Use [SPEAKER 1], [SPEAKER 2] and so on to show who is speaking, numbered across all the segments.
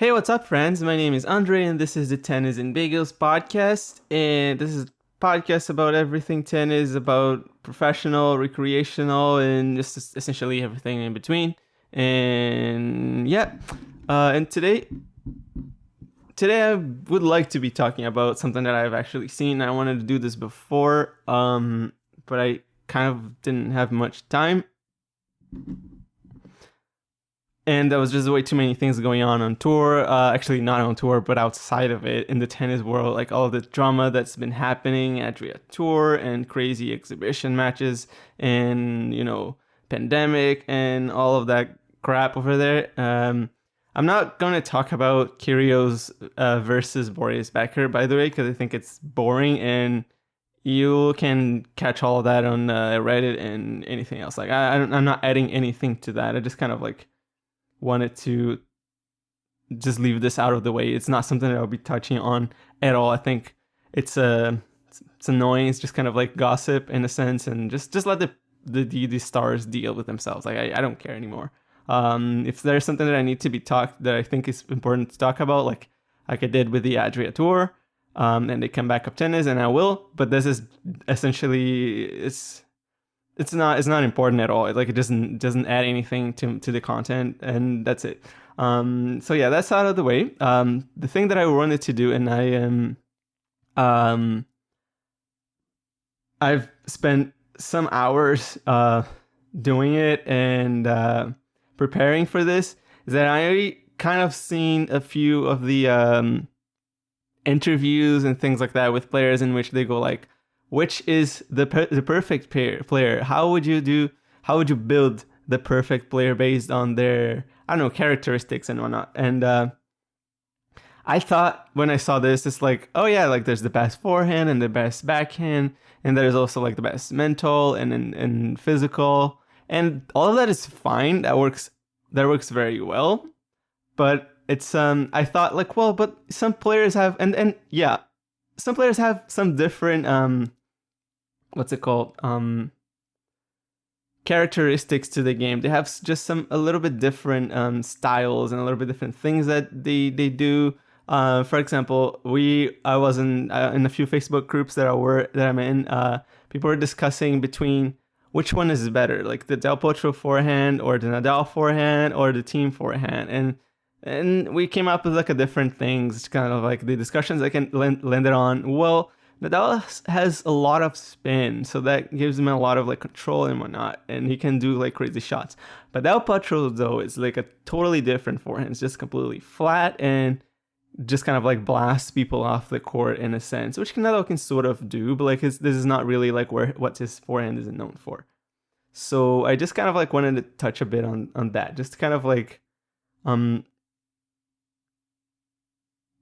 [SPEAKER 1] Hey, what's up, friends? My name is Andre, and this is the Tennis and Bagels podcast. And this is a podcast about everything tennis, about professional, recreational, and just essentially everything in between. And yeah, and today I would like to be talking about something that I've actually seen. I wanted to do this before, but I kind of didn't have much time. And there was just way too many things going on tour. Actually, not on tour, but outside of it in the tennis world, like all of the drama that's been happening at ATP Tour and crazy exhibition matches and, pandemic and all of that crap over there. I'm not going to talk about Kyrgios versus Boris Becker, by the way, because I think it's boring and you can catch all of that on Reddit and anything else. Like, I'm not adding anything to that. I just kind of wanted to just leave this out of the way. It's not something that I'll be touching on at all. I think it's annoying. It's just kind of like gossip in a sense, and just let the stars deal with themselves. Like I don't care anymore. If there's something that I need to be talked that I think is important to talk about, like I did with the ATP Tour, and they come back up tennis, and I will. But this is essentially it's not important at all. Like it doesn't add anything to the content, and that's it. So yeah, that's out of the way. The thing that I wanted to do, and I am I've spent some hours doing it and preparing for this, is that I already kind of seen a few of the interviews and things like that with players in which they go like, which is the perfect player? How would you build the perfect player based on their, I don't know, characteristics and whatnot? And I thought when I saw this, it's like, oh yeah, like there's the best forehand and the best backhand, and there's also like the best mental and physical, and all of that is fine. That works very well. But it's I thought like, well, but some players have and yeah, some players have some different what's it called? Characteristics to the game. They have just a little bit different styles and a little bit different things that they do. For example, I was in a few Facebook groups that I'm in. People were discussing between which one is better, like the Del Potro forehand or the Nadal forehand or the team forehand, and we came up with like a different things. It's kind of like the discussions I can landed on. Well, Nadal has a lot of spin, so that gives him a lot of like control and whatnot, and he can do like crazy shots. But Del Potro though is like a totally different forehand. It's just completely flat and just kind of like blasts people off the court in a sense, which Nadal can sort of do, but like this is not really like what his forehand is known for. So I just kind of like wanted to touch a bit on that, just to kind of like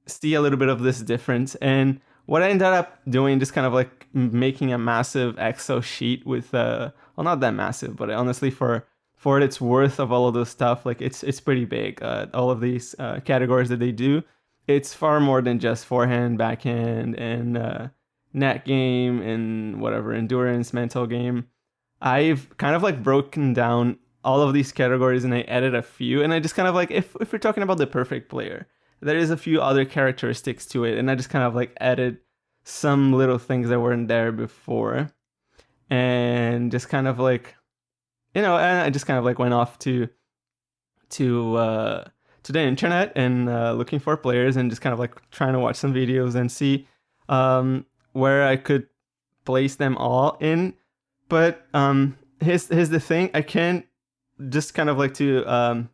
[SPEAKER 1] see a little bit of this difference. And what I ended up doing, just kind of like making a massive Excel sheet with well, not that massive, but honestly for its worth of all of this stuff, like it's pretty big. All of these categories that they do, it's far more than just forehand, backhand, and net game and whatever, endurance, mental game. I've kind of like broken down all of these categories and I added a few, and I just kind of like, if we're talking about the perfect player, there is a few other characteristics to it, and I just kind of like added some little things that weren't there before, and just kind of like, and I just kind of like went off to the internet and looking for players and just kind of like trying to watch some videos and see where I could place them all in. But here's the thing, I can't just kind of like to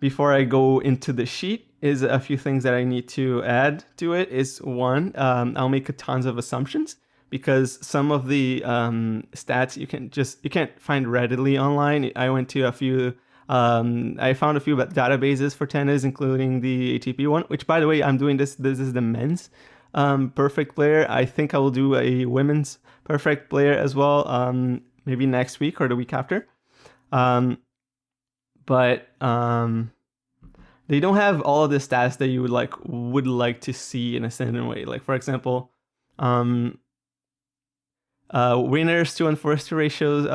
[SPEAKER 1] before I go into the sheet, is a few things that I need to add to it. Is one, I'll make tons of assumptions because some of the stats you can't find readily online. I went to a few, I found a few databases for tennis, including the ATP one, which by the way, I'm doing this is the men's perfect player. I think I will do a women's perfect player as well, maybe next week or the week after. But they don't have all of the stats that you would like to see in a certain way. Like for example, winners to unforced ratios,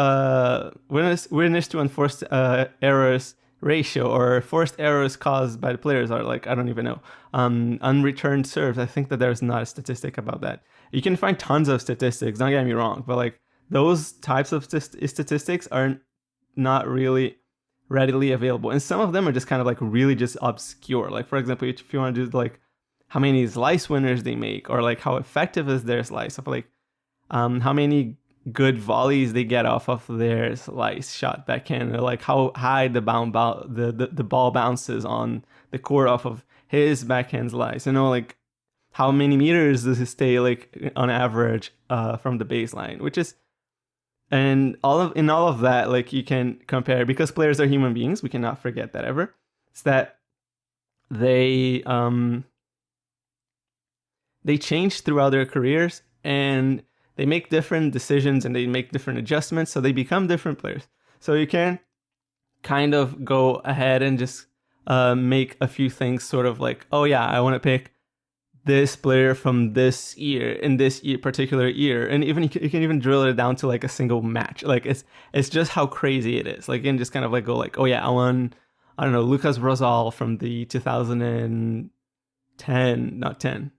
[SPEAKER 1] winners to unforced errors ratio, or forced errors caused by the players, or like I don't even know. Unreturned serves. I think that there's not a statistic about that. You can find tons of statistics. Don't get me wrong, but like those types of statistics are not really readily available, and some of them are just kind of like really just obscure. Like for example, if you want to do like how many slice winners they make, or like how effective is their slice, of like how many good volleys they get off of their slice shot backhand, or like how high the ball bounces on the court off of his backhand slice, like how many meters does he stay like on average from the baseline, which is, and all of that, like you can compare, because players are human beings, we cannot forget that ever. It's that they change throughout their careers, and they make different decisions, and they make different adjustments, so they become different players. So you can kind of go ahead and just make a few things sort of like, oh yeah, I want to pick this player from this year in this particular year, and even you can even drill it down to like a single match. Like it's just how crazy it is. Like you can just kind of like go like, oh yeah, I want, I don't know, Lucas Rosal from the 2010, not 10,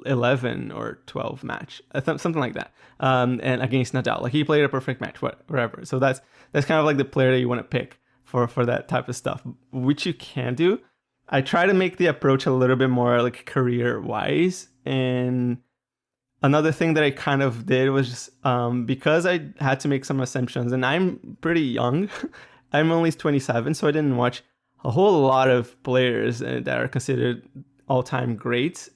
[SPEAKER 1] 11 or 12 match, something like that, and against Nadal, like he played a perfect match, whatever. So that's kind of like the player that you want to pick for that type of stuff, which you can do. I try to make the approach a little bit more like career wise, and another thing that I kind of did was just because I had to make some assumptions, and I'm pretty young. I'm only 27, so I didn't watch a whole lot of players that are considered all-time greats.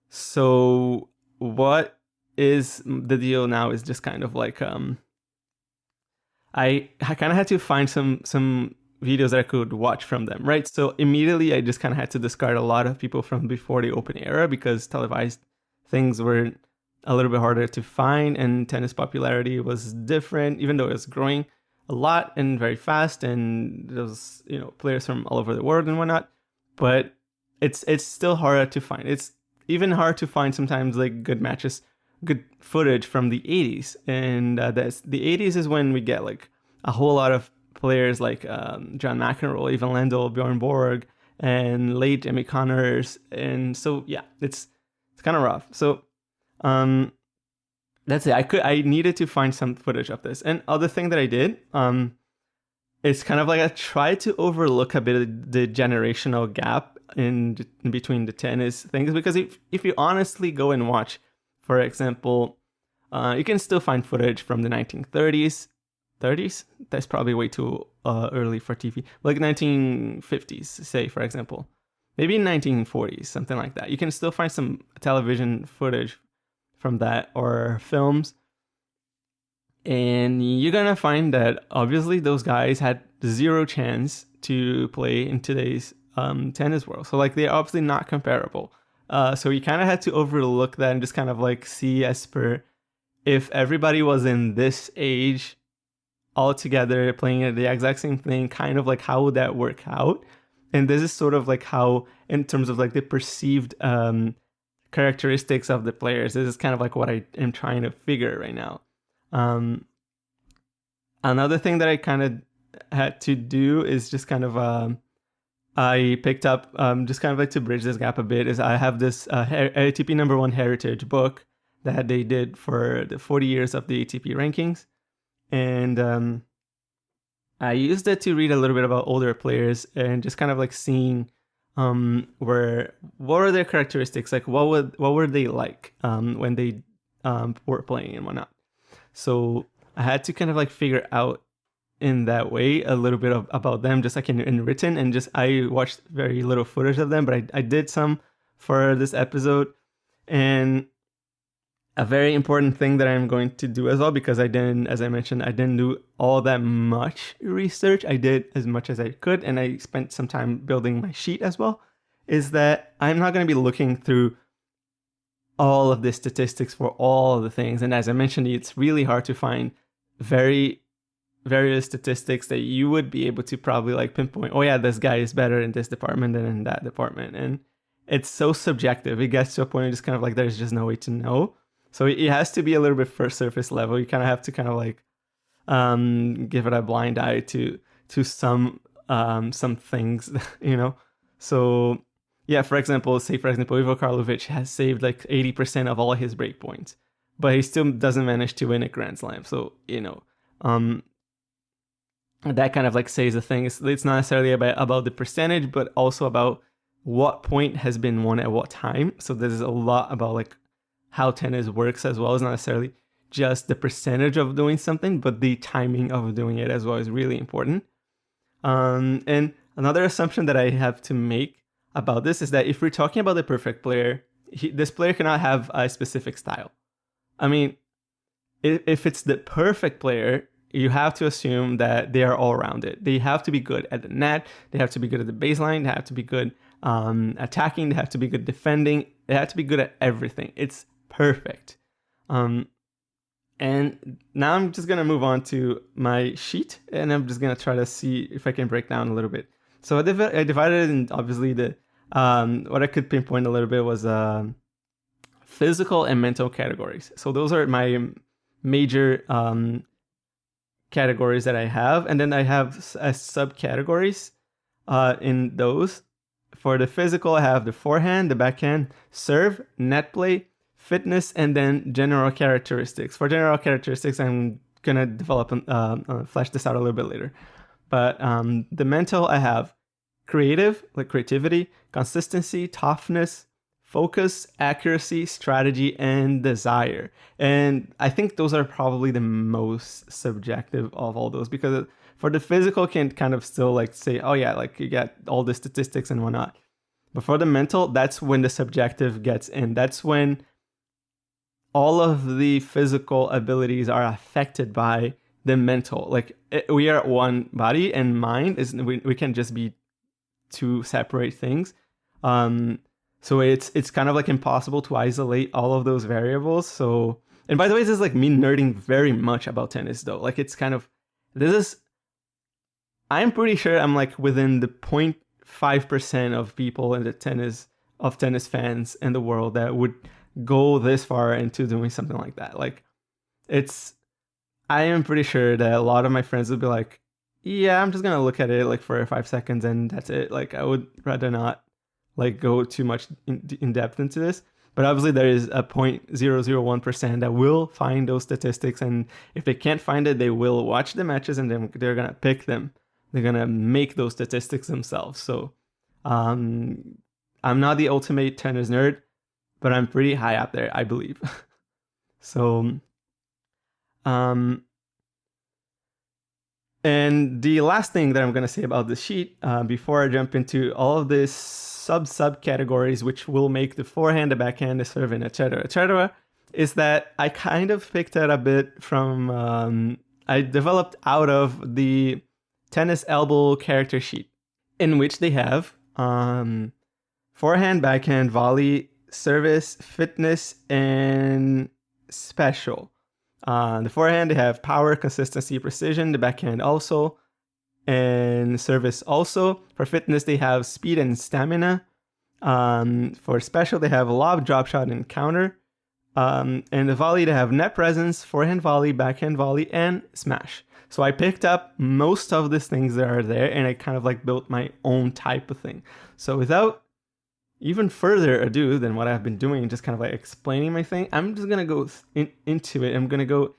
[SPEAKER 1] So what is the deal now is just kind of like I kind of had to find some videos that I could watch from them, right? So immediately I just kind of had to discard a lot of people from before the Open era, because televised things were a little bit harder to find, and tennis popularity was different, even though it was growing a lot and very fast, and there was players from all over the world and whatnot, but it's still harder to find. It's even hard to find sometimes like good matches, good footage from the 80s, and the 80s is when we get like a whole lot of players like John McEnroe, Ivan Lendl, Bjorn Borg, and late Jimmy Connors, and so yeah, it's kind of rough. So that's it. I needed to find some footage of this, and other thing that I did, it's kind of like I tried to overlook a bit of the generational gap in between the tennis things, because if you honestly go and watch, for example, you can still find footage from the 1930s. 30s? That's probably way too early for TV. Like 1950s, say, for example. Maybe 1940s, something like that. You can still find some television footage from that, or films. And you're gonna find that obviously those guys had zero chance to play in today's tennis world. So like they're obviously not comparable. So you kind of had to overlook that and just kind of like see as per if everybody was in this age all together playing the exact same thing, kind of like how would that work out? And this is sort of like how, in terms of like the perceived characteristics of the players, this is kind of like what I am trying to figure right now. Another thing that I kind of had to do is just kind of I picked up just kind of like to bridge this gap a bit, is I have this ATP #1 heritage book that they did for the 40 years of the ATP rankings. And I used it to read a little bit about older players and just kind of like seeing what were their characteristics, like what were they like when they were playing and whatnot. So I had to kind of like figure out in that way a little bit about them, just like in written, and just I watched very little footage of them, but I did some for this episode. And a very important thing that I'm going to do as well, because as I mentioned, I didn't do all that much research. I did as much as I could, and I spent some time building my sheet as well, is that I'm not going to be looking through all of the statistics for all of the things. And as I mentioned, it's really hard to find various statistics that you would be able to probably like pinpoint, oh yeah, this guy is better in this department than in that department. And it's so subjective. It gets to a point where it's kind of like there's just no way to know. So it has to be a little bit first surface level. You kind of have to kind of like give it a blind eye to to some things, you know. So yeah, for example, Ivo Karlovic has saved like 80% of all his break points, but he still doesn't manage to win a Grand Slam. So, you know, that kind of like says the thing. It's not necessarily about the percentage, but also about what point has been won at what time. So there's a lot about like how tennis works as well. It's not necessarily just the percentage of doing something, but the timing of doing it as well is really important. And another assumption that I have to make about this is that if we're talking about the perfect player, this player cannot have a specific style. I mean, if it's the perfect player, you have to assume that they are all rounded. They have to be good at the net. They have to be good at the baseline. They have to be good attacking. They have to be good defending. They have to be good at everything. It's perfect. And now I'm just going to move on to my sheet, and I'm just going to try to see if I can break down a little bit. So I divided it in, obviously, what I could pinpoint a little bit was physical and mental categories. So those are my major categories that I have. And then I have subcategories in those. For the physical, I have the forehand, the backhand, serve, net play, fitness, and then general characteristics. For general characteristics, I'm going to develop and flesh this out a little bit later. But the mental, I have creative, like creativity, consistency, toughness, focus, accuracy, strategy, and desire. And I think those are probably the most subjective of all those, because for the physical can kind of still like say, oh yeah, like you get all the statistics and whatnot. But for the mental, that's when the subjective gets in. That's when all of the physical abilities are affected by the mental. Like we are one body, and mind is we can just be two separate things. So it's kind of like impossible to isolate all of those variables. So, and by the way, this is like me nerding very much about tennis though. Like it's kind of, I'm pretty sure I'm like within the 0.5% of people in the tennis fans in the world that would go this far into doing something like that. Like I am pretty sure that a lot of my friends would be like, yeah, I'm just going to look at it like for 5 seconds and that's it. Like I would rather not like go too much in depth into this. But obviously there is a 0.001% that will find those statistics. And if they can't find it, they will watch the matches and then they're going to pick them. They're going to make those statistics themselves. So I'm not the ultimate tennis nerd, but I'm pretty high up there, I believe. So, and the last thing that I'm going to say about this sheet, before I jump into all of these subcategories, which will make the forehand, the backhand, the serve, and etc., is that I kind of picked it a bit from, I developed out of the tennis elbow character sheet, in which they have forehand, backhand, volley, service, fitness, and special. The forehand, they have power, consistency, precision. The backhand also, and service also. For fitness, they have speed and stamina. For special, they have lob, drop shot, and counter. And the volley, they have net presence, forehand volley, backhand volley, and smash. So I picked up most of these things that are there, and I kind of like built my own type of thing. So without even further ado than what I've been doing, just kind of like explaining my thing, I'm just going to go into it. I'm going to go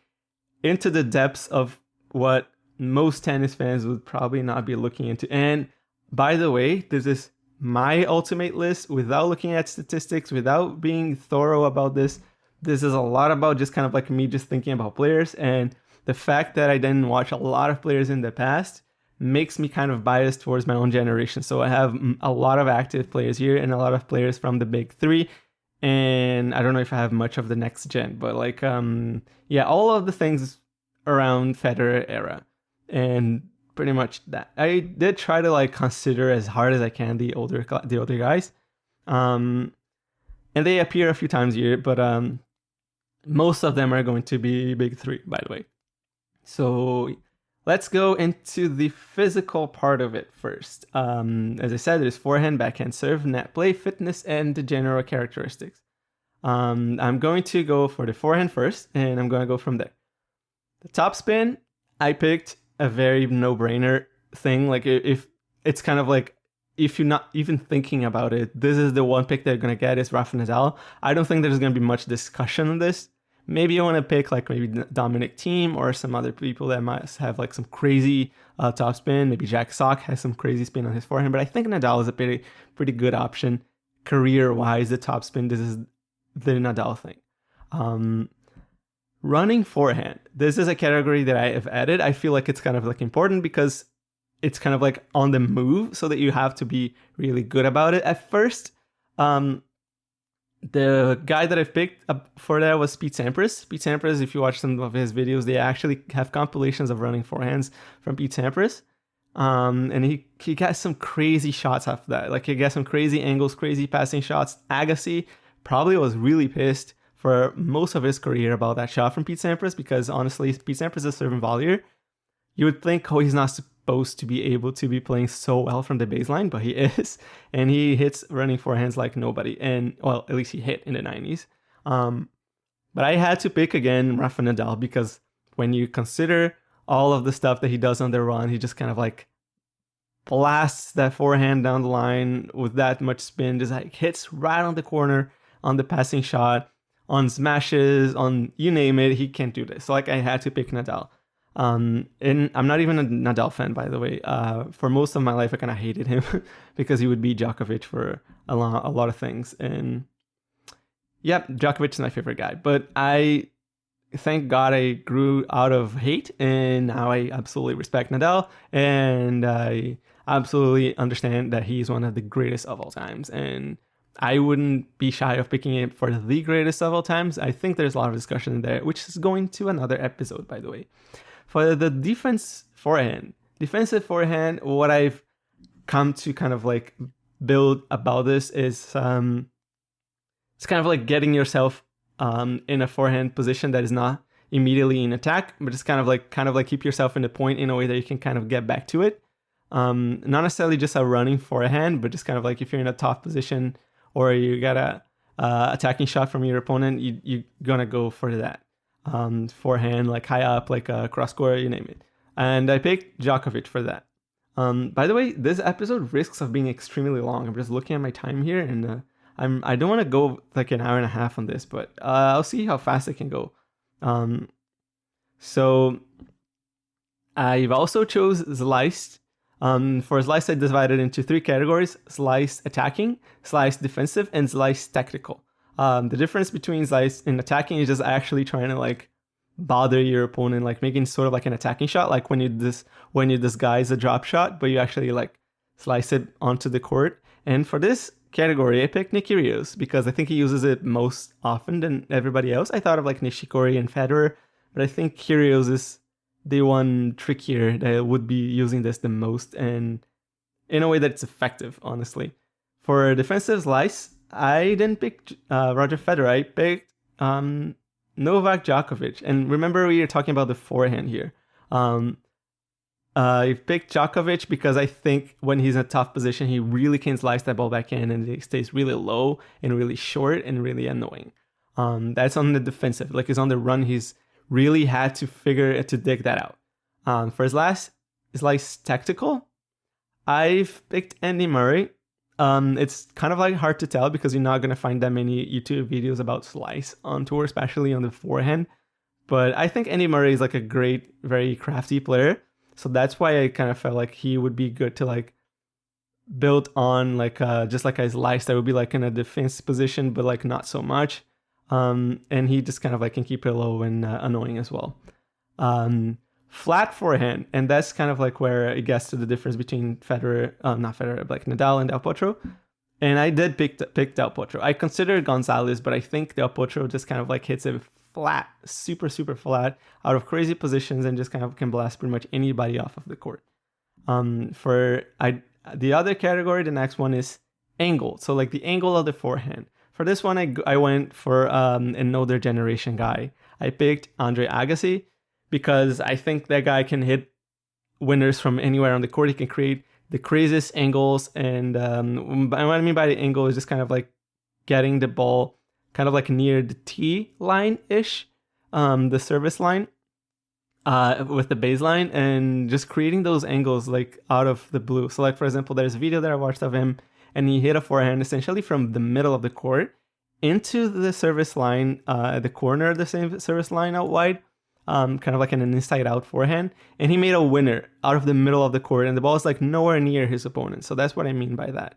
[SPEAKER 1] into the depths of what most tennis fans would probably not be looking into. And by the way, this is my ultimate list without looking at statistics, without being thorough about this. This is a lot about just kind of like me just thinking about players, and the fact that I didn't watch a lot of players in the past makes me kind of biased towards my own generation. So I have a lot of active players here and a lot of players from the big three. And I don't know if I have much of the next gen, but like, yeah, all of the things around Federer era. And pretty much that. I did try to like consider as hard as I can the older guys. And they appear a few times a year, but most of them are going to be big three, by the way. So let's go into the physical part of it first. As I said, there's forehand, backhand, serve, net play, fitness, and the general characteristics. I'm going to go for the forehand first, and I'm going to go from there. The topspin, I picked a very no-brainer. thing. Like if it's kind of like, if you're not even thinking about it, this is the one pick they're going to get is Rafa Nadal. I don't think there's going to be much discussion on this. Maybe you want to pick like maybe Dominic Thiem or some other people that might have like some crazy top spin. Maybe Jack Sock has some crazy spin on his forehand, but I think Nadal is a pretty good option career-wise. The top spin, this is the Nadal thing. Running forehand. This is a category that I have added. I feel like it's kind of like important because it's kind of like on the move, so that you have to be really good about it at first. The guy that I've picked up for that was Pete Sampras. Pete Sampras, if you watch some of his videos, they actually have compilations of running forehands from Pete Sampras. And he got some crazy shots after that. Like he got some crazy angles, crazy passing shots. Agassi probably was really pissed for most of his career about that shot from Pete Sampras, because honestly, Pete Sampras is a serving volleyer. You would think, oh, he's not supposed to be able to be playing so well from the baseline, but he is, and he hits running forehands like nobody. And well, at least he hit in the 90s. But I had to pick again Rafa Nadal, because when you consider all of the stuff that he does on the run, he just kind of like blasts that forehand down the line with that much spin, just like hits right on the corner on the passing shot, on smashes, on you name it. He can't do this. So like I had to pick Nadal. And I'm not even a Nadal fan, by the way. For most of my life, I kind of hated him because he would beat Djokovic for a lot of things. And yeah, Djokovic is my favorite guy. But I thank God I grew out of hate, and now I absolutely respect Nadal, and I absolutely understand that he's one of the greatest of all times. And I wouldn't be shy of picking it for the greatest of all times. I think there's a lot of discussion in there, which is going to another episode, by the way. For the defensive forehand, what I've come to kind of like build about this is it's kind of like getting yourself in a forehand position that is not immediately in attack, but it's kind of like keep yourself in the point in a way that you can kind of get back to it. Not necessarily just a running forehand, but just kind of like if you're in a tough position or you got a attacking shot from your opponent, you're gonna go for that forehand, like high up, like a cross court, you name it. And I picked Djokovic for that. By the way, this episode risks of being extremely long. I'm just looking at my time here, and I don't want to go like an hour and a half on this, but I'll see how fast I can go. So I've also chose sliced. For sliced, I divided into 3 categories: sliced attacking, sliced defensive, and sliced tactical. The difference between sliced and attacking is just actually trying to like bother your opponent, like making sort of like an attacking shot, like when you disguise a drop shot, but you actually like slice it onto the court. And for this category, I picked Nick Kyrgios because I think he uses it most often than everybody else. I thought of like Nishikori and Federer, but I think Kyrgios is the one trickier that would be using this the most, and in a way that's effective, honestly. For defensive slice, I didn't pick Roger Federer. I picked Novak Djokovic. And remember, we were talking about the forehand here. I picked Djokovic because I think when he's in a tough position, he really can slice that ball back in, and it stays really low and really short and really annoying. That's on the defensive. Like, he's on the run, he's really had to dig that out. For his last slice tactical, I've picked Andy Murray. It's kind of like hard to tell because you're not going to find that many YouTube videos about slice on tour, especially on the forehand. But I think Andy Murray is like a great, very crafty player. So that's why I kind of felt like he would be good to like build on like just like a slice that would be like in a defense position, but like not so much. And he just kind of like can keep it low and annoying as well. Flat forehand, and that's kind of like where it gets to the difference between like Nadal and Del Potro. And I did pick Del Potro. I considered Gonzalez, but I think Del Potro just kind of like hits it flat, super, super flat, out of crazy positions, and just kind of can blast pretty much anybody off of the court. The other category, the next one is angle. So like the angle of the forehand. For this one, I went for another generation guy. I picked Andre Agassi because I think that guy can hit winners from anywhere on the court. He can create the craziest angles. And what I mean by the angle is just kind of like getting the ball kind of like near the tee line-ish, the service line. with the baseline and just creating those angles like out of the blue. So like, for example, there's a video that I watched of him and he hit a forehand essentially from the middle of the court into the service line, at the corner of the same service line out wide, kind of like an inside out forehand. And he made a winner out of the middle of the court and the ball is like nowhere near his opponent. So that's what I mean by that.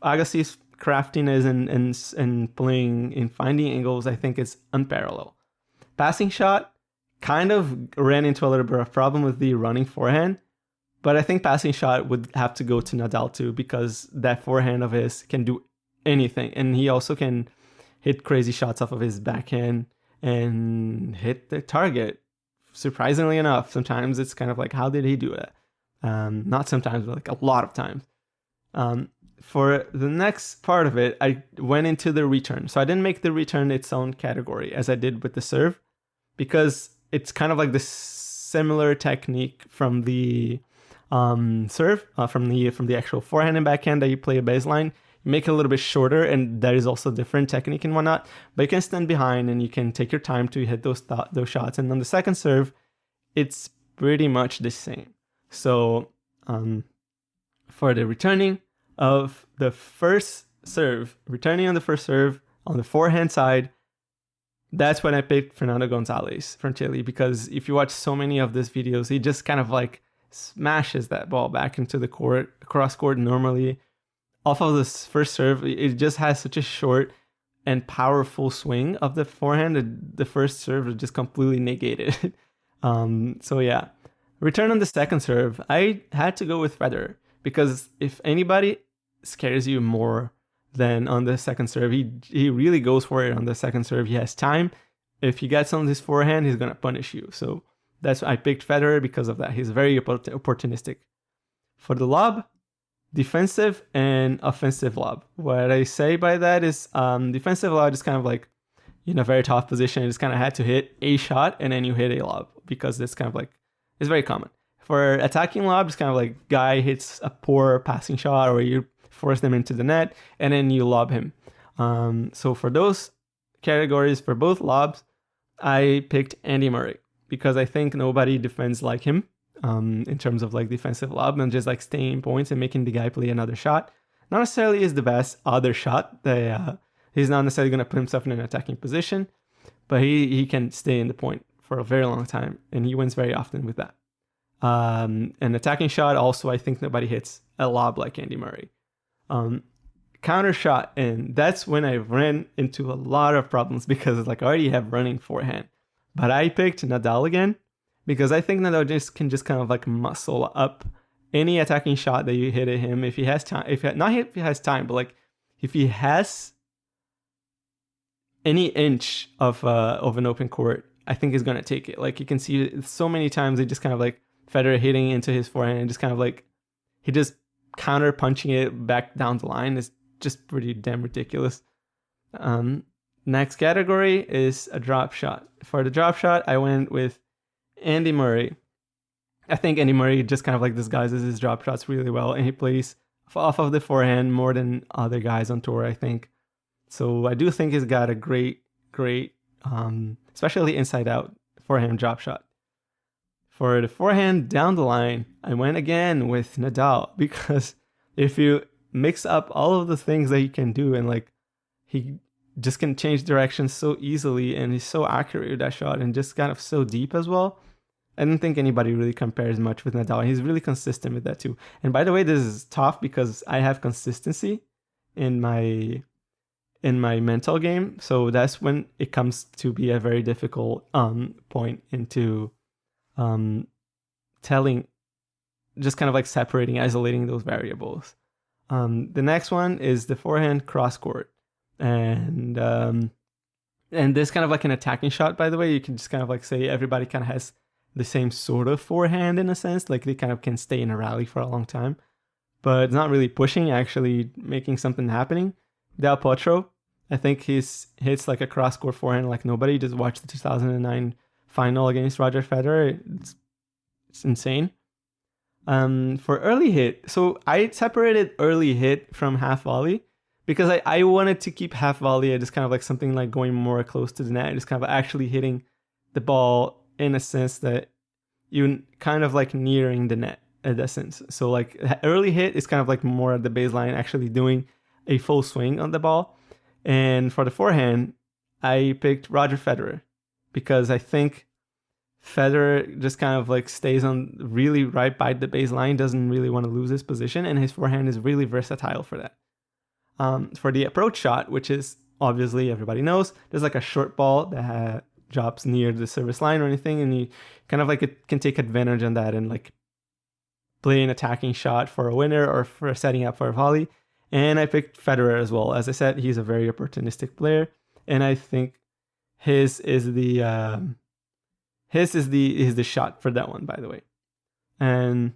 [SPEAKER 1] Agassi's craftiness and playing and finding angles, I think it's unparalleled. Passing shot, kind of ran into a little bit of problem with the running forehand, but I think passing shot would have to go to Nadal too, because that forehand of his can do anything. And he also can hit crazy shots off of his backhand and hit the target. Surprisingly enough, sometimes it's kind of like, how did he do that? Not sometimes, but like a lot of times. For the next part of it, I went into the return. So I didn't make the return its own category as I did with the serve, because it's kind of like the similar technique from the serve, from the actual forehand and backhand that you play a baseline. You make it a little bit shorter, and that is also different technique and whatnot. But you can stand behind and you can take your time to hit those shots. And on the second serve, it's pretty much the same. So for the returning of the first serve, returning on the first serve on the forehand side, that's when I picked Fernando Gonzalez from Chile, because if you watch so many of these videos, he just kind of like smashes that ball back into the court, cross court normally. Off of this first serve, it just has such a short and powerful swing of the forehand. The first serve is just completely negated. So yeah, return on the second serve, I had to go with Federer, because if anybody scares you more than on the second serve, he really goes for it on the second serve. He has time. If he gets on his forehand, he's gonna punish you. So that's why I picked Federer, because of that. He's very opportunistic. For the lob, defensive and offensive lob. What I say by that is defensive lob is kind of like in a very tough position. You just kind of had to hit a shot and then you hit a lob, because it's kind of like, it's very common. For attacking lob, it's kind of like guy hits a poor passing shot, or you force them into the net and then you lob him. So for those categories, for both lobs, I picked Andy Murray, because I think nobody defends like him in terms of like defensive lob and just like staying points and making the guy play another shot. Not necessarily is the best other shot. He's not necessarily going to put himself in an attacking position, but he can stay in the point for a very long time, and he wins very often with that. An attacking shot also, I think nobody hits a lob like Andy Murray. Counter shot, and that's when I ran into a lot of problems, because it's like I already have running forehand. But I picked Nadal again, because I think Nadal can just kind of like muscle up any attacking shot that you hit at him if he has time. Not if he has time, but like if he has any inch of an open court, I think he's gonna take it. Like you can see so many times, they just kind of like Federer hitting into his forehand and just kind of like he just counter punching it back down the line. Is just pretty damn ridiculous. Next category is a drop shot. For the drop shot, I went with Andy Murray. I think Andy Murray just kind of like disguises his drop shots really well, and he plays off of the forehand more than other guys on tour, I think. So I do think he's got a great, especially inside out forehand drop shot. For the forehand down the line, I went again with Nadal, because if you mix up all of the things that he can do, and like he just can change direction so easily, and he's so accurate with that shot, and just kind of so deep as well. I don't think anybody really compares much with Nadal. He's really consistent with that too. And by the way, this is tough because I have consistency in my mental game, so that's when it comes to be a very difficult point into telling, just kind of like separating, isolating those variables. The next one is the forehand cross court, and this kind of like an attacking shot. By the way, you can just kind of like say everybody kind of has the same sort of forehand in a sense, like they kind of can stay in a rally for a long time, but it's not really pushing, actually making something happening. Del Potro, I think he hits like a cross court forehand like nobody. Just watch the 2009 final against Roger Federer. It's insane. For early hit, so I separated early hit from half volley, because I wanted to keep half volley just kind of like something like going more close to the net, just kind of actually hitting the ball in a sense that you kind of like nearing the net in that sense. So like early hit is kind of like more at the baseline, actually doing a full swing on the ball. And for the forehand, I picked Roger Federer because I think Federer just kind of like stays on really right by the baseline, doesn't really want to lose his position, and his forehand is really versatile for that. For the approach shot, which is obviously everybody knows, there's like a short ball that drops near the service line or anything, and you kind of like it can take advantage on that and like play an attacking shot for a winner or for setting up for a volley. And I picked Federer as well. As I said, he's a very opportunistic player, and I think his is the shot for that one, by the way. And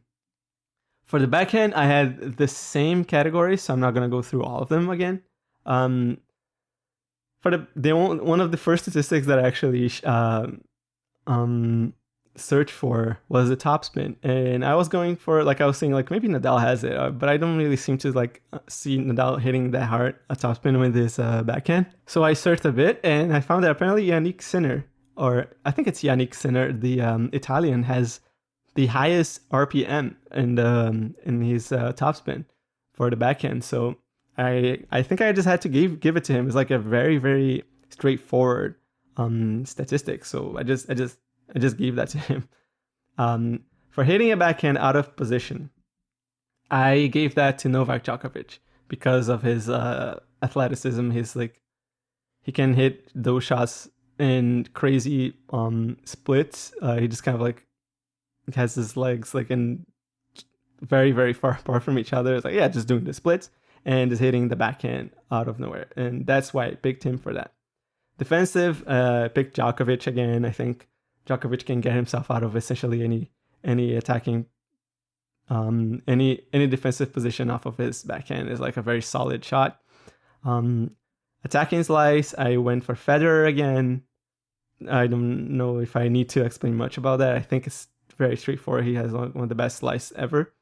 [SPEAKER 1] for the backhand, I had the same categories, so I'm not gonna go through all of them again. For one of the first statistics that I actually search for was the topspin, and I was going for, like I was saying, like maybe Nadal has it, but I don't really seem to like see Nadal hitting that hard a topspin with his backhand. So I searched a bit, and I found that apparently Yannick Sinner, or I think it's Yannick Sinner, the Italian, has the highest RPM in his topspin for the backhand. So I think I just had to give it to him. It's like a very, very straightforward statistic. So I just gave that to him. For hitting a backhand out of position, I gave that to Novak Djokovic because of his athleticism. His like, he can hit those shots in crazy splits. He just kind of like has his legs like in very, very far apart from each other. It's like, yeah, just doing the splits and just hitting the backhand out of nowhere. And that's why I picked him for that. Defensive, picked Djokovic again. I think Djokovic can get himself out of essentially any attacking, any defensive position off of his backhand is like a very solid shot. Attacking slice, I went for Federer again. I don't know if I need to explain much about that. I think it's very straightforward. He has one of the best slice ever.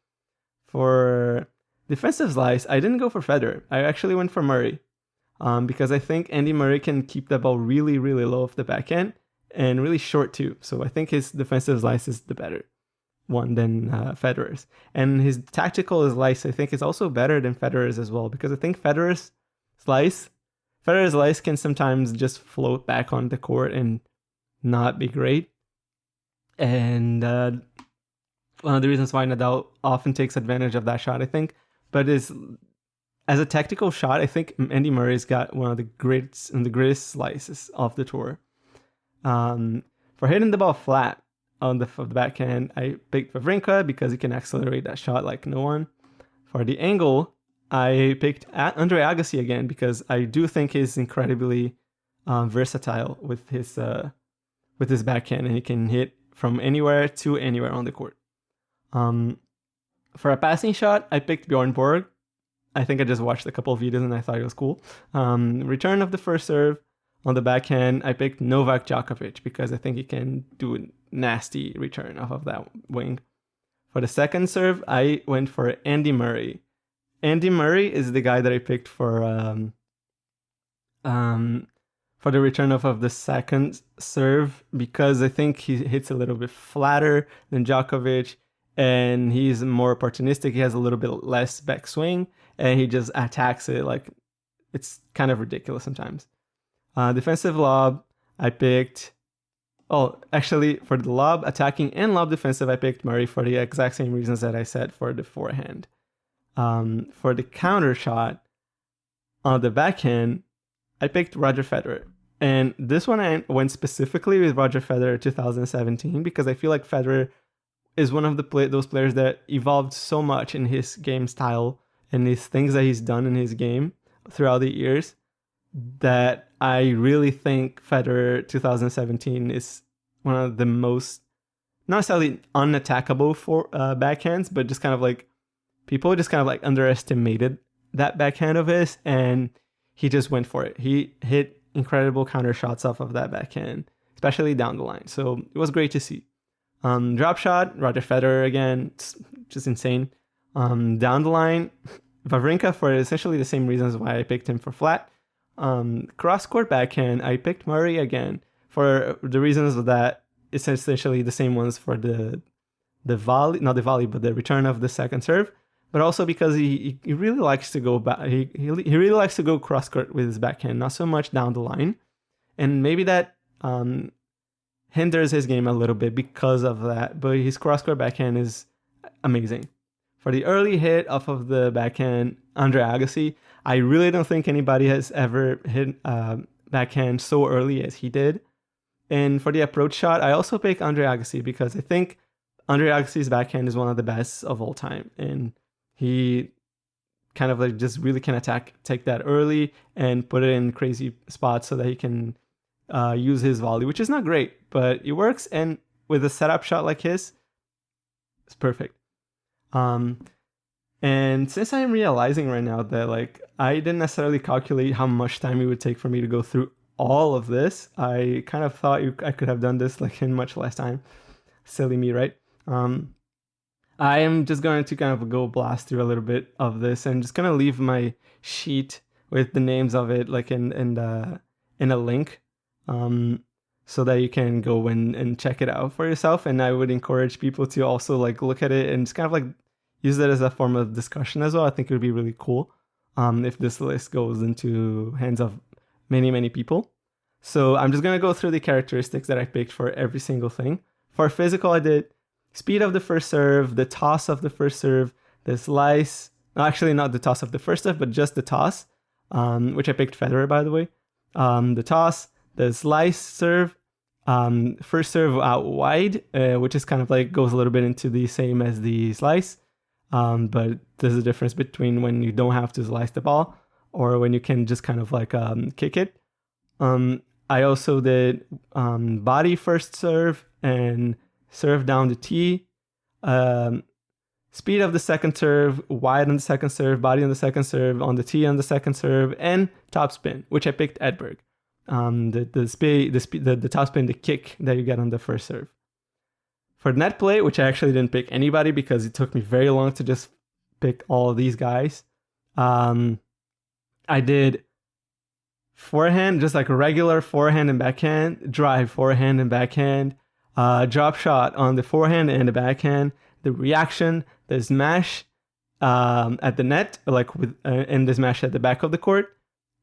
[SPEAKER 1] For defensive slice, I didn't go for Federer. I actually went for Murray, because I think Andy Murray can keep the ball really, really low off the backhand and really short too. So I think his defensive slice is the better one than Federer's. And his tactical slice, I think, is also better than Federer's as well, because I think Federer's slice can sometimes just float back on the court and not be great. And one of the reasons why Nadal often takes advantage of that shot, I think, but is as a tactical shot, I think Andy Murray's got one of the greatest slices of the tour. For hitting the ball flat on the backhand, I picked Wawrinka because he can accelerate that shot like no one. For the angle, I picked Andre Agassi again because I do think he's incredibly versatile with his backhand, and he can hit from anywhere to anywhere on the court. For a passing shot, I picked Bjorn Borg. I think I just watched a couple of videos and I thought it was cool. Return of the first serve on the backhand, I picked Novak Djokovic because I think he can do a nasty return off of that wing. For the second serve, I went for Andy Murray. Andy Murray is the guy that I picked for the return off of the second serve because I think he hits a little bit flatter than Djokovic, and he's more opportunistic. He has a little bit less backswing, and he just attacks it like it's kind of ridiculous sometimes. Defensive lob, I picked... Oh, actually, for the lob attacking and lob defensive, I picked Murray for the exact same reasons that I said for the forehand. For the counter shot on the backhand, I picked Roger Federer. And this one I went specifically with Roger Federer 2017 because I feel like Federer is one of those players that evolved so much in his game style and these things that he's done in his game throughout the years that I really think Federer 2017 is one of the most, not necessarily unattackable for backhands, but just kind of like people just kind of like underestimated that backhand of his, and he just went for it. He hit incredible counter shots off of that backhand, especially down the line. So it was great to see. Drop shot, Roger Federer again, just insane. Down the line, Wawrinka for essentially the same reasons why I picked him for flat. Cross court backhand, I picked Murray again for the reasons that it's essentially the same ones for the volley, not the volley, but the return of the second serve. But also because he really likes to go back. He really likes to go cross court with his backhand, not so much down the line, and maybe that hinders his game a little bit because of that. But his cross court backhand is amazing. For the early hit off of the backhand, Andre Agassi, I really don't think anybody has ever hit backhand so early as he did. And for the approach shot, I also pick Andre Agassi because I think Andre Agassi's backhand is one of the best of all time, and he kind of like just really can take that early and put it in crazy spots so that he can use his volley, which is not great, but it works. And with a setup shot like his, it's perfect. And since I'm realizing right now that like I didn't necessarily calculate how much time it would take for me to go through all of this, I kind of thought I could have done this like in much less time. Silly me, right? I am just going to kind of go blast through a little bit of this and just gonna leave my sheet with the names of it like in a link, so that you can go and check it out for yourself. And I would encourage people to also like look at it and just kind of like use it as a form of discussion as well. I think it would be really cool if this list goes into hands of many people. So I'm just gonna go through the characteristics that I picked for every single thing. For physical, I did speed of the first serve, the toss of the first serve, the slice. Actually, not the toss of the first serve, but just the toss, which I picked Federer, by the way. The toss, the slice serve, first serve out wide, which is kind of like goes a little bit into the same as the slice. But there's a difference between when you don't have to slice the ball or when you can just kind of like kick it. I also did body first serve and serve down the tee, speed of the second serve, wide on the second serve, body on the second serve, on the tee on the second serve, and topspin, which I picked Edberg. The topspin, the kick that you get on the first serve. For net play, which I actually didn't pick anybody because it took me very long to just pick all of these guys. I did forehand, just like a regular forehand and backhand, drive, forehand and backhand, drop shot on the forehand and the backhand, the reaction, the smash at the net, like with and the smash at the back of the court,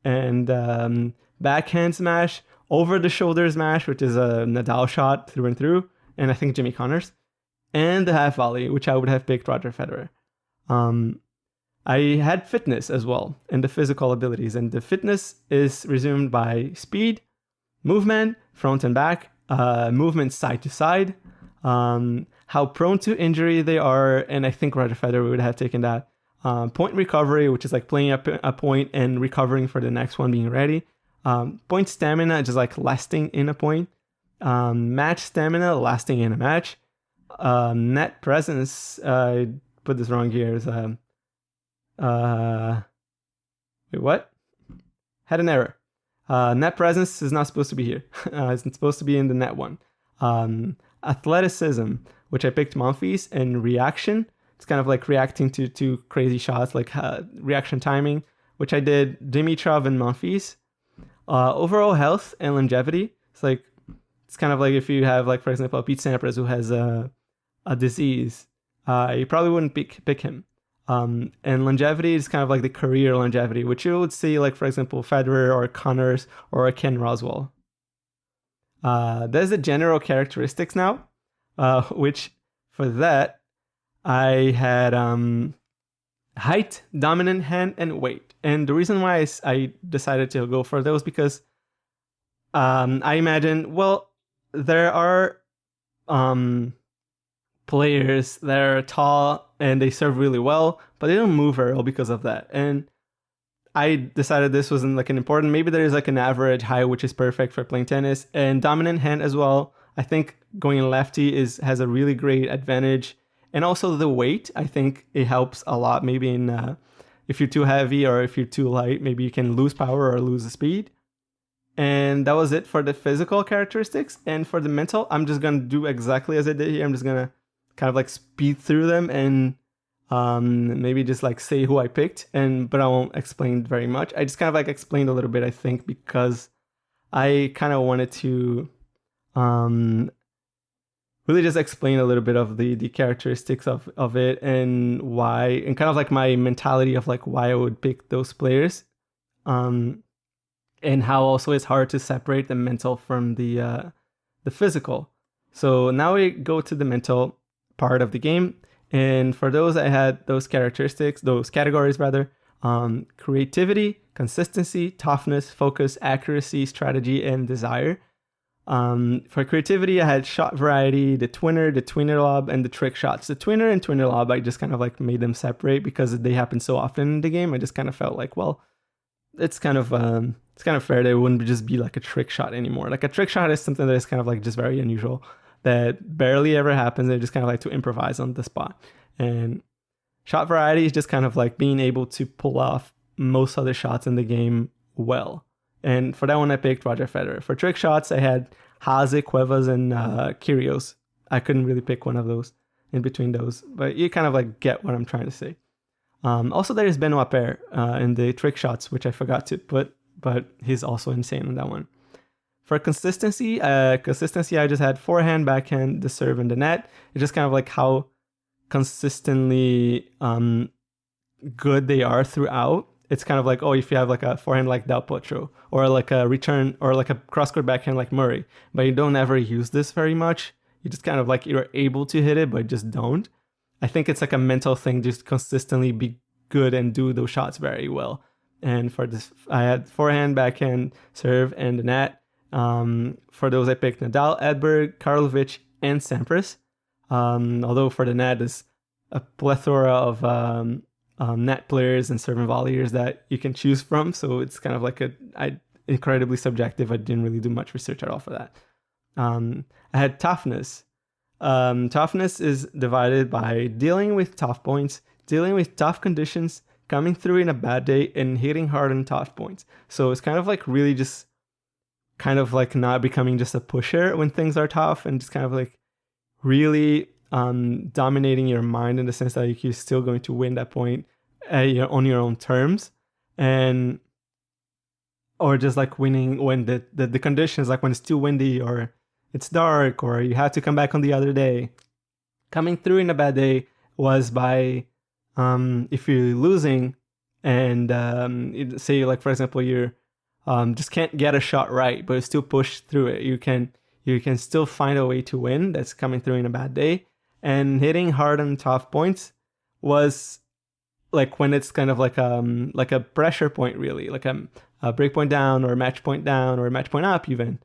[SPEAKER 1] and backhand smash, over the shoulder smash, which is a Nadal shot through and through, and I think Jimmy Connors, and the half volley, which I would have picked Roger Federer. I had fitness as well, and the physical abilities, and the fitness is resumed by speed, movement, front and back, movement side to side, how prone to injury they are, and I think Roger Federer would have taken that. Point recovery, which is like playing up a point and recovering for the next one, being ready. Point stamina, just like lasting in a point. Match stamina, lasting in a match. Net presence, I put this wrong here. Is wait, what? Had an error. Net presence is not supposed to be here. It's supposed to be in the net one. Athleticism, which I picked Monfils, and reaction. It's kind of like reacting to crazy shots, like reaction timing, which I did Dimitrov and Monfils. Overall health and longevity. It's kind of like if you have, like, for example, Pete Sampras who has a disease, you probably wouldn't pick him. And longevity is kind of like the career longevity, which you would see, like, for example, Federer or Connors or Ken Roswell. There's the general characteristics now, which for that I had height, dominant hand, and weight. And the reason why I decided to go for those because I imagine, well, there are players that are tall and they serve really well, but they don't move very well because of that. And I decided this wasn't like an important. Maybe there is like an average height, which is perfect for playing tennis, and dominant hand as well. I think going lefty has a really great advantage, and also the weight. I think it helps a lot. Maybe in if you're too heavy or if you're too light, maybe you can lose power or lose the speed. And that was it for the physical characteristics. And for the mental, I'm just gonna do exactly as I did here. I'm just gonna kind of like speed through them and maybe just like say who I picked, but I won't explain very much. I just kind of like explained a little bit, I think, because I kind of wanted to really just explain a little bit of the characteristics of it and why, and kind of like my mentality of like why I would pick those players, and how also it's hard to separate the mental from the physical. So now we go to the mental part of the game, and for those I had those categories rather: creativity, consistency, toughness, focus, accuracy, strategy, and desire. For creativity, I had shot variety, the twinner lob, and the trick shots. The twinner and twinner lob, I just kind of like made them separate because they happen so often in the game. I just kind of felt like, well, it's kind of fair that it wouldn't just be like a trick shot anymore. Like a trick shot is something that is kind of like just very unusual, that barely ever happens. I just kind of like to improvise on the spot. And shot variety is just kind of like being able to pull off most other shots in the game well. And for that one, I picked Roger Federer. For trick shots, I had Haase, Cuevas, and Kyrgios. I couldn't really pick one of those in between those, but you kind of like get what I'm trying to say. Also, there is Benoit Paire in the trick shots, which I forgot to put, but he's also insane on that one. For consistency, I just had forehand, backhand, the serve, and the net. It's just kind of like how consistently good they are throughout. It's kind of like, oh, if you have like a forehand like Del Potro, or like a return, or like a cross-court backhand like Murray, but you don't ever use this very much. You just kind of like, you're able to hit it, but just don't. I think it's like a mental thing, just consistently be good and do those shots very well. And for this, I had forehand, backhand, serve, and the net. For those, I picked Nadal, Edberg, Karlovic, and Sampras. Although for the net, there's a plethora of net players and serve and volleyers that you can choose from. So it's kind of like incredibly subjective. I didn't really do much research at all for that. I had toughness. Toughness is divided by dealing with tough points, dealing with tough conditions, coming through in a bad day, and hitting hard on tough points. So it's kind of like really just kind of like not becoming just a pusher when things are tough, and just kind of like really dominating your mind in the sense that you're still going to win that point on your own terms, and or just like winning when the conditions, like when it's too windy or it's dark or you have to come back on the other day. Coming through in a bad day was by if you're losing and say like for example you're just can't get a shot right, but you still push through it. You can still find a way to win. That's coming through in a bad day. And hitting hard on tough points was like when it's kind of like a pressure point, really, like a break point down or a match point down or a match point up even.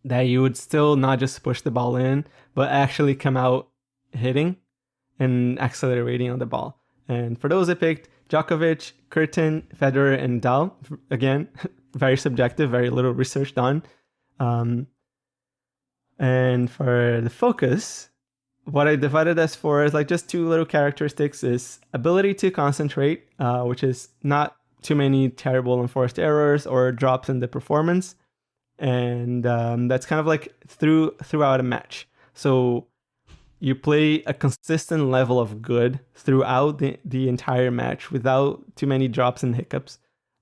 [SPEAKER 1] That you would still not just push the ball in, but actually come out hitting and accelerating on the ball. And for those I picked Djokovic, Curtin, Federer, and Nadal. Again, very subjective, very little research done. And for the focus, what I divided as for is like just two little characteristics is ability to concentrate, which is not too many terrible enforced errors or drops in the performance. And that's kind of like throughout a match. So you play a consistent level of good throughout the entire match without too many drops and hiccups,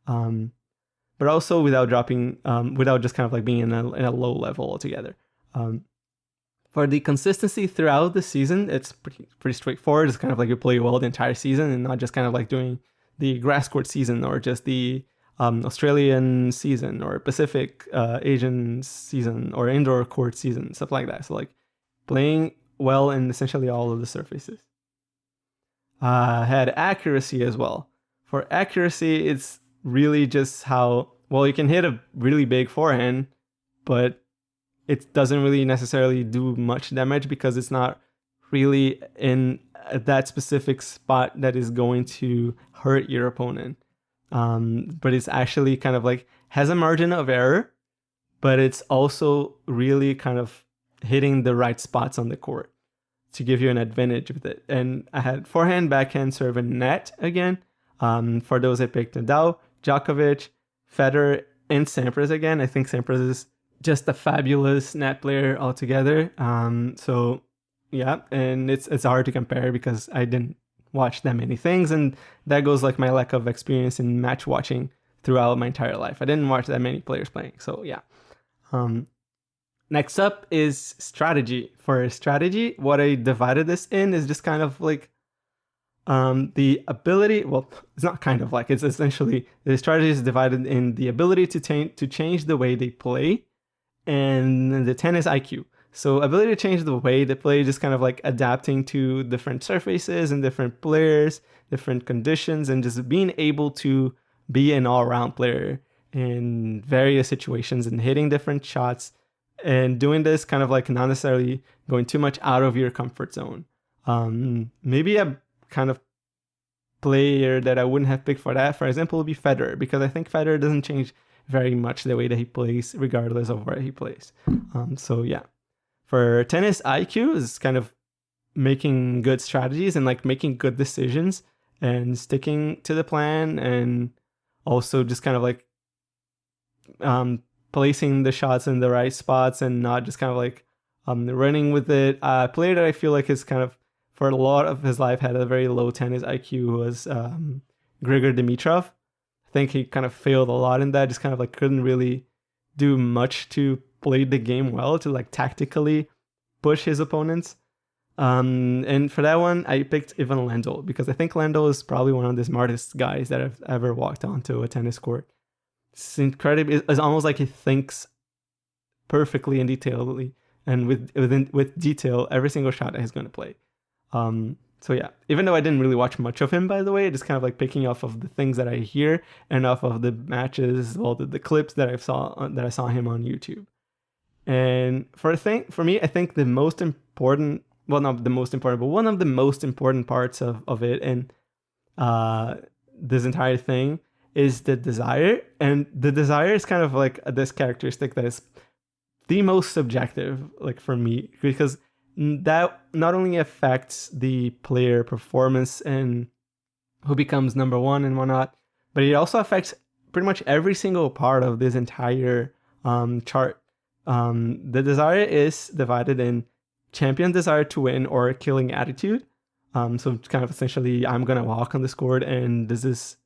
[SPEAKER 1] but also without dropping, without just kind of like being in a low level altogether. For the consistency throughout the season, it's pretty straightforward. It's kind of like you play well the entire season and not just kind of like doing the grass court season or just the Australian season or Pacific Asian season or indoor court season, stuff like that. So like playing well in essentially all of the surfaces. Had accuracy as well. For accuracy, it's really just how well you can hit a really big forehand, but it doesn't really necessarily do much damage because it's not really in that specific spot that is going to hurt your opponent. But it's actually kind of like has a margin of error, but it's also really kind of hitting the right spots on the court to give you an advantage with it. And I had forehand, backhand, serve, and net again. For those I picked Nadal, Djokovic, Federer, and Sampras again. I think Sampras is just a fabulous net player altogether. So yeah, and it's hard to compare because I didn't watch that many things, and that goes like my lack of experience in match watching throughout my entire life. I didn't watch that many players playing, so yeah. Next up is strategy. For strategy, what I divided this in is just kind of like the ability. Well, it's not kind of like, it's essentially the strategy is divided in the ability to change the way they play and the tennis IQ. So ability to change the way they play, just kind of like adapting to different surfaces and different players, different conditions, and just being able to be an all-around player in various situations and hitting different shots and doing this kind of like not necessarily going too much out of your comfort zone. Maybe a kind of player that I wouldn't have picked for that, for example, would be Federer, because I think Federer doesn't change very much the way that he plays regardless of where he plays. So yeah, for tennis IQ is kind of making good strategies and like making good decisions and sticking to the plan, and also just kind of like placing the shots in the right spots and not just kind of like running with it. A player that I feel like is kind of for a lot of his life had a very low tennis IQ was Grigor Dimitrov. I think he kind of failed a lot in that, just kind of like couldn't really do much to play the game well, to like tactically push his opponents. And for that one, I picked Ivan Lendl because I think Lendl is probably one of the smartest guys that have ever walked onto a tennis court. It's incredible. It's almost like he thinks perfectly and detailedly, and with detail every single shot that he's going to play. So yeah, even though I didn't really watch much of him, by the way, just kind of like picking off of the things that I hear and off of the matches, well, the clips that I saw him on YouTube. And for me, I think the most important, well, not the most important, but one of the most important parts of it and this entire thing is the desire. And the desire is kind of like this characteristic that is the most subjective, like for me, because that not only affects the player performance and who becomes number one and whatnot, but it also affects pretty much every single part of this entire chart. The desire is divided in champion desire to win or killing attitude. So it's kind of essentially, I'm gonna walk on this court and this is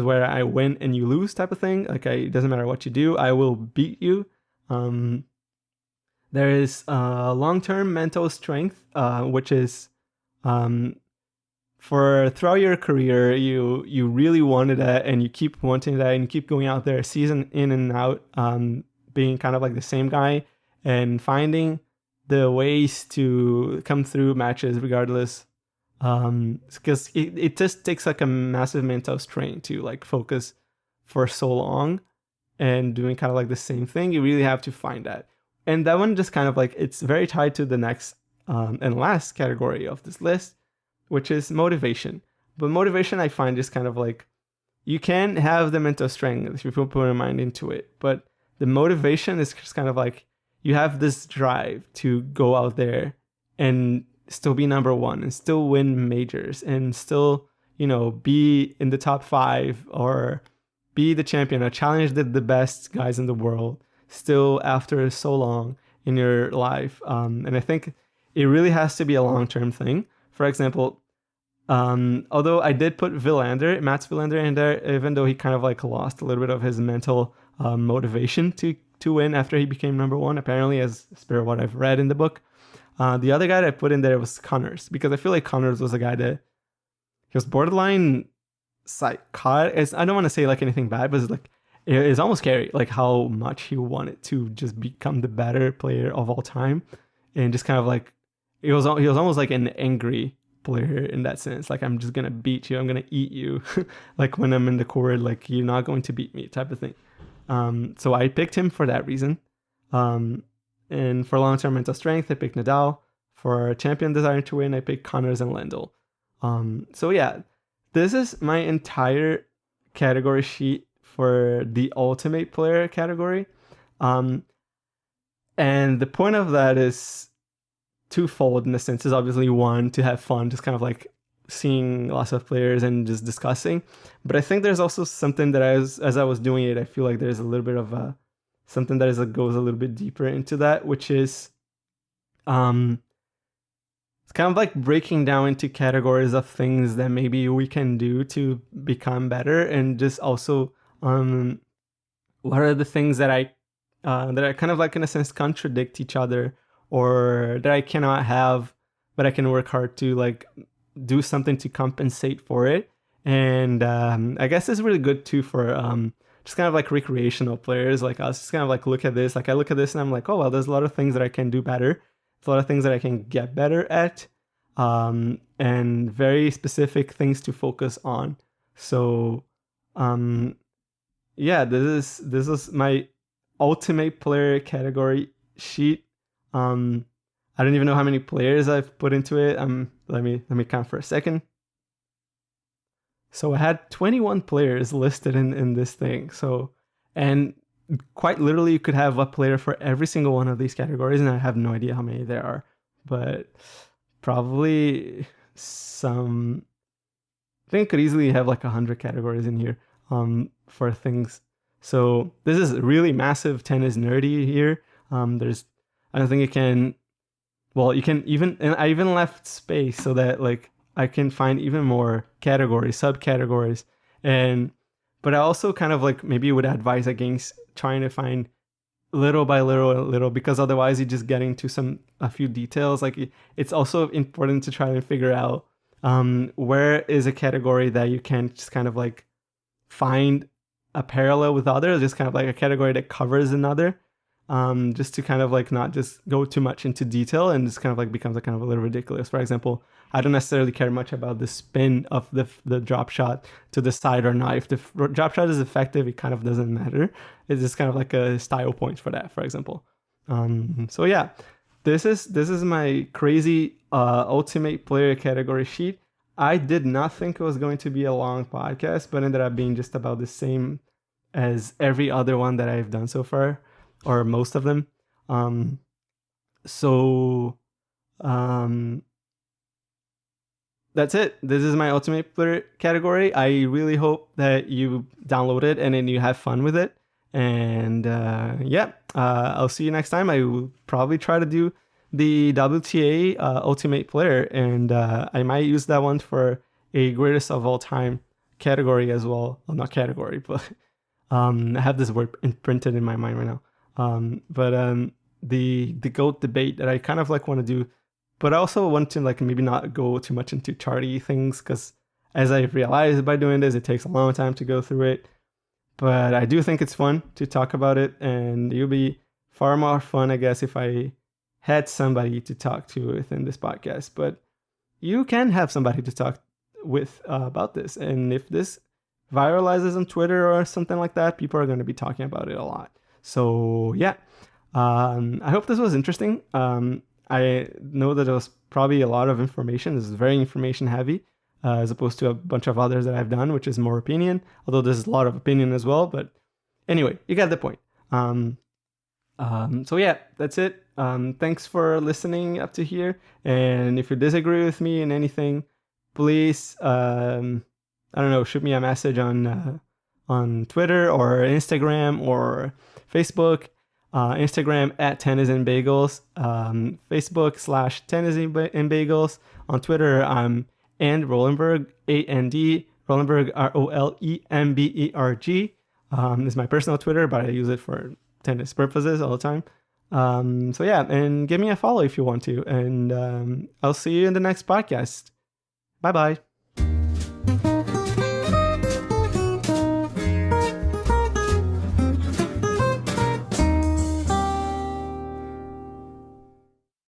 [SPEAKER 1] where I win and you lose type of thing. Like it doesn't matter what you do, I will beat you. There is long-term mental strength, which is for throughout your career, you really wanted that and you keep wanting that and you keep going out there season in and out, being kind of like the same guy and finding the ways to come through matches regardless. Because it just takes like a massive mental strain to like focus for so long and doing kind of like the same thing. You really have to find that. And that one just kind of like, it's very tied to the next and last category of this list, which is motivation. But motivation, I find, just kind of like, you can have the mental strength if you put your mind into it. But the motivation is just kind of like, you have this drive to go out there and still be number one and still win majors and still, be in the top 5 or be the champion or challenge the best guys in the world still after so long in your life. And I think it really has to be a long-term thing. For example, although I did put Mats Wilander in there, even though he kind of like lost a little bit of his mental motivation to win after he became number one, apparently, as per what I've read in the book. The other guy that I put in there was Connors, because I feel like Connors was a guy that he was borderline psychotic. I don't want to say like anything bad, but it's like, it's almost scary, like how much he wanted to just become the better player of all time, and just kind of like he was almost like an angry player in that sense. Like, I'm just gonna beat you, I'm gonna eat you, like when I'm in the court, like you're not going to beat me, type of thing. So I picked him for that reason. And for long-term mental strength, I picked Nadal. For champion desire to win, I picked Connors and Lendl. So yeah, this is my entire category sheet for the ultimate player category. And the point of that is twofold in a sense. Is obviously one, to have fun, just kind of like seeing lots of players and just discussing. But I think there's also something that as I was doing it, I feel like there's a little bit of something that goes a little bit deeper into that, which is it's kind of like breaking down into categories of things that maybe we can do to become better, and just also what are the things that I that are kind of like in a sense contradict each other, or that I cannot have, but I can work hard to like do something to compensate for it. And I guess it's really good too for just kind of like recreational players like us. Just kind of like look at this. Like I look at this and I'm like, oh well, there's a lot of things that I can do better. There's a lot of things that I can get better at, and very specific things to focus on. So yeah, this is my ultimate player category sheet. I don't even know how many players I've put into it. Let me count for a second. So I had 21 players listed in this thing. So, and quite literally you could have a player for every single one of these categories, and I have no idea how many there are, but probably some. I think I could easily have like 100 categories in here for things. So this is really massive tennis nerdy here. I don't think you can. Well, you can even, and I even left space so that like I can find even more categories, subcategories, but I also kind of like maybe would advise against trying to find little by little, because otherwise you just get into a few details. Like it's also important to try and figure out where is a category that you can just kind of like find a parallel with others, just kind of like a category that covers another. Just to kind of like not just go too much into detail and just kind of like becomes a kind of a little ridiculous. For example, I don't necessarily care much about the spin of the drop shot to the side or not. If the drop shot is effective, it kind of doesn't matter. It's just kind of like a style point for that, for example. So yeah, this is my crazy ultimate player category sheet. I did not think it was going to be a long podcast, but ended up being just about the same as every other one that I've done so far, or most of them. That's it. This is my ultimate player category. I really hope that you download it and then you have fun with it. And I'll see you next time. I will probably try to do the WTA ultimate player, and I might use that one for a greatest of all time category as well. Well, not category, but I have this word imprinted in my mind right now. The GOAT debate that I kind of like want to do, but I also want to like maybe not go too much into charty things, because as I realized by doing this, it takes a long time to go through it. But I do think it's fun to talk about it, and it'll be far more fun, I guess, if I had somebody to talk to within this podcast. But you can have somebody to talk with about this, and if this viralizes on Twitter or something like that, people are going to be talking about it a lot. So yeah, I hope this was interesting. I know that it was probably a lot of information. This is very information heavy, as opposed to a bunch of others that I've done, which is more opinion, although there's a lot of opinion as well. But anyway, you got the point. So yeah, that's it. Thanks for listening up to here. And if you disagree with me in anything, please, I don't know, shoot me a message on Twitter or Instagram or Facebook. Instagram at Tennis and Bagels, Facebook / Tennis and Bagels. On Twitter, I'm and Rolenberg, A-N-D, Rolenberg, R-O-L-E-M-B-E-R-G. This is my personal Twitter, but I use it for tennis purposes all the time. So yeah, and give me a follow if you want to. And I'll see you in the next podcast. Bye-bye.